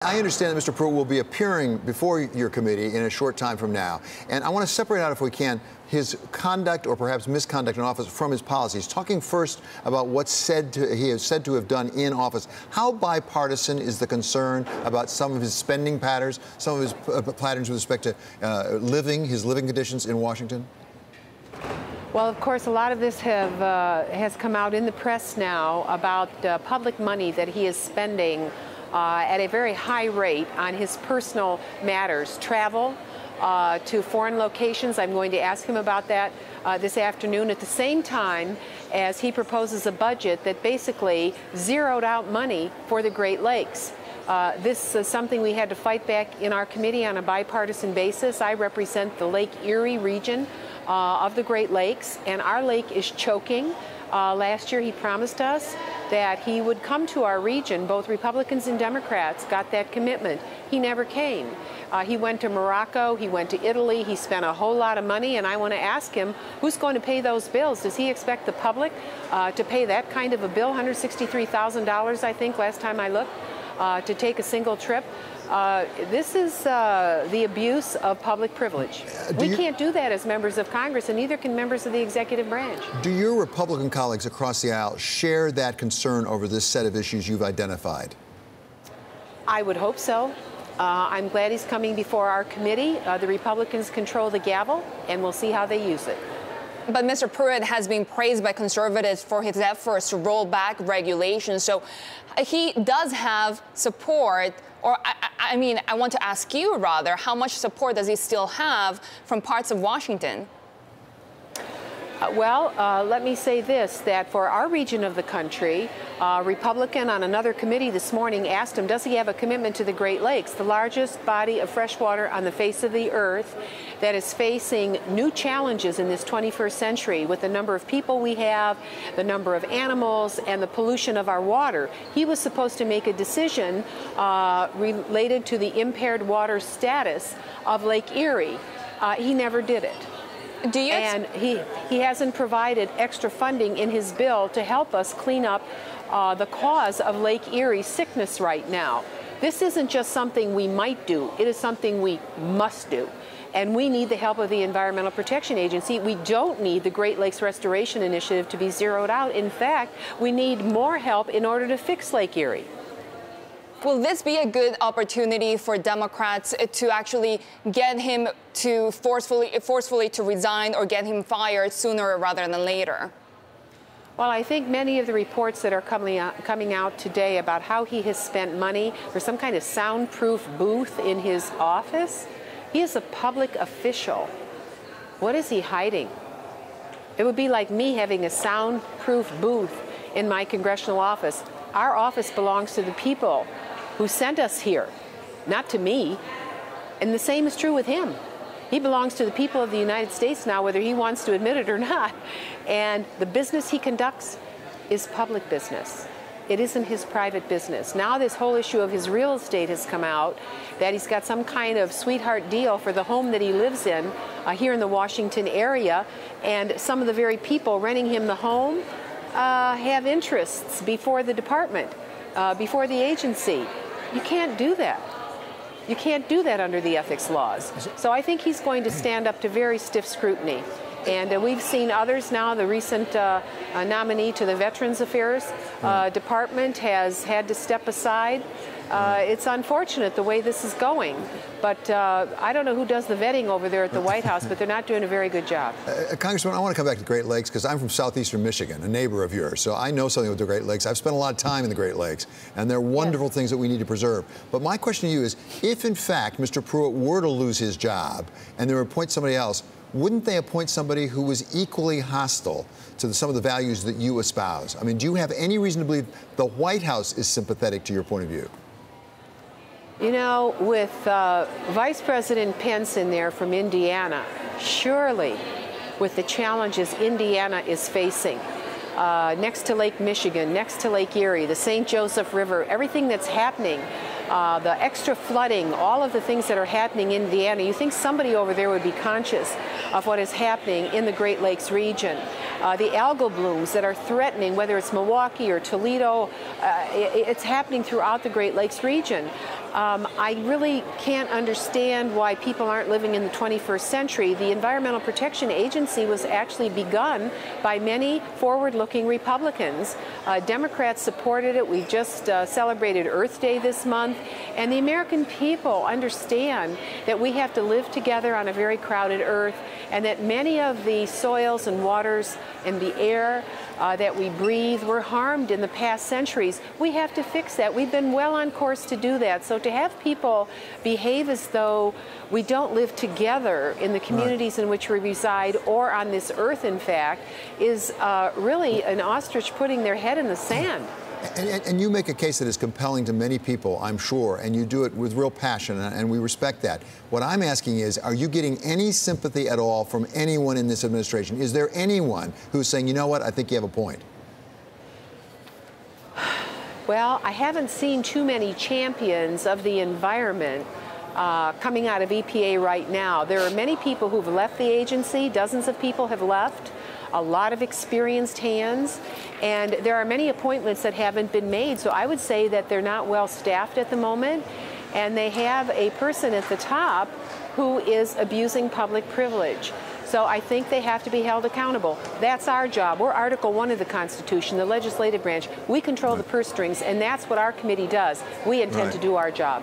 I understand that Mr. Pruitt will be appearing before your committee in a short time from now. And I want to separate out, if we can, his conduct or perhaps misconduct in office from his policies. Talking first about what's he is said to have done in office. How bipartisan is the concern about some of his spending patterns, some of his patterns with respect to his living conditions in Washington? Well, of course, a lot of this has come out in the press now about public money that he is spending at a very high rate on his personal matters, travel to foreign locations. I'm going to ask him about that this afternoon, at the same time as he proposes a budget that basically zeroed out money for the Great Lakes. This is something we had to fight back in our committee on a bipartisan basis. I represent the Lake Erie region of the Great Lakes, and our lake is choking. Last year he promised us that he would come to our region. Both Republicans and Democrats got that commitment. He never came. He went to Morocco, he went to Italy, he spent a whole lot of money, and I want to ask him, who's going to pay those bills? Does he expect the public to pay that kind of a bill, $163,000, I think, last time I looked, to take a single trip? This is the abuse of public privilege. We can't do that as members of Congress, and neither can members of the executive branch. Do your Republican colleagues across the aisle share that concern over this set of issues you've identified? I would hope so. I'm glad he's coming before our committee. The Republicans control the gavel, and we'll see how they use it. But Mr. Pruitt has been praised by conservatives for his efforts to roll back regulations. So he does have support, or I mean, I want to ask you rather, how much support does he still have from parts of Washington? Let me say this, that for our region of the country, a Republican on another committee this morning asked him, does he have a commitment to the Great Lakes, the largest body of fresh water on the face of the earth that is facing new challenges in this 21st century with the number of people we have, the number of animals, and the pollution of our water. He was supposed to make a decision related to the impaired water status of Lake Erie. He never did it. And he hasn't provided extra funding in his bill to help us clean up the cause of Lake Erie sickness right now. This isn't just something we might do. It is something we must do. And we need the help of the Environmental Protection Agency. We don't need the Great Lakes Restoration Initiative to be zeroed out. In fact, we need more help in order to fix Lake Erie. Will this be a good opportunity for Democrats to actually get him to forcefully to resign or get him fired sooner rather than later? Well, I think many of the reports that are coming out today about how he has spent money for some kind of soundproof booth in his office, he is a public official. What is he hiding? It would be like me having a soundproof booth in my congressional office. Our office belongs to the people who sent us here, not to me. And the same is true with him. He belongs to the people of the United States now, whether he wants to admit it or not. And the business he conducts is public business. It isn't his private business. Now this whole issue of his real estate has come out, that he's got some kind of sweetheart deal for the home that he lives in here in the Washington area. And some of the very people renting him the home have interests before the department, before the agency. You can't do that. You can't do that under the ethics laws. So I think he's going to stand up to very stiff scrutiny. And we've seen others now. The recent nominee to the Veterans Affairs Department has had to step aside. It's unfortunate the way this is going. But I don't know who does the vetting over there at the White House, but they're not doing a very good job. Congressman, I want to come back to Great Lakes because I'm from southeastern Michigan, a neighbor of yours. So I know something with the Great Lakes. I've spent a lot of time in the Great Lakes, and they're wonderful things that we need to preserve. But my question to you is, if in fact Mr. Pruitt were to lose his job and they would appoint somebody else, wouldn't they appoint somebody who was equally hostile to some of the values that you espouse? I mean, do you have any reason to believe the White House is sympathetic to your point of view? You know, with Vice President Pence in there from Indiana, surely with the challenges Indiana is facing, next to Lake Michigan, next to Lake Erie, the St. Joseph River, everything that's happening, the extra flooding, all of the things that are happening in Indiana, you think somebody over there would be conscious of what is happening in the Great Lakes region. The algal blooms that are threatening, whether it's Milwaukee or Toledo, it's happening throughout the Great Lakes region. I really can't understand why people aren't living in the 21st century. The Environmental Protection Agency was actually begun by many forward-looking Republicans. Democrats supported it. We just celebrated Earth Day this month. And the American people understand that we have to live together on a very crowded Earth, and that many of the soils and waters and the air that we breathe were harmed in the past centuries. We have to fix that. We've been well on course to do that. So to have people behave as though we don't live together in the communities in which we reside or on this earth, in fact, is really an ostrich putting their head in the sand. And you make a case that is compelling to many people, I'm sure, and you do it with real passion, and we respect that. What I'm asking is, are you getting any sympathy at all from anyone in this administration? Is there anyone who's saying, you know what, I think you have a point? Well, I haven't seen too many champions of the environment coming out of EPA right now. There are many people who've left the agency. Dozens of people have left. A lot of experienced hands, and there are many appointments that haven't been made. So I would say that they're not well staffed at the moment, and they have a person at the top who is abusing public privilege. So I think they have to be held accountable. That's our job. We're Article 1 of the Constitution, the legislative branch. We control the purse strings, and that's what our committee does. We intend to do our job.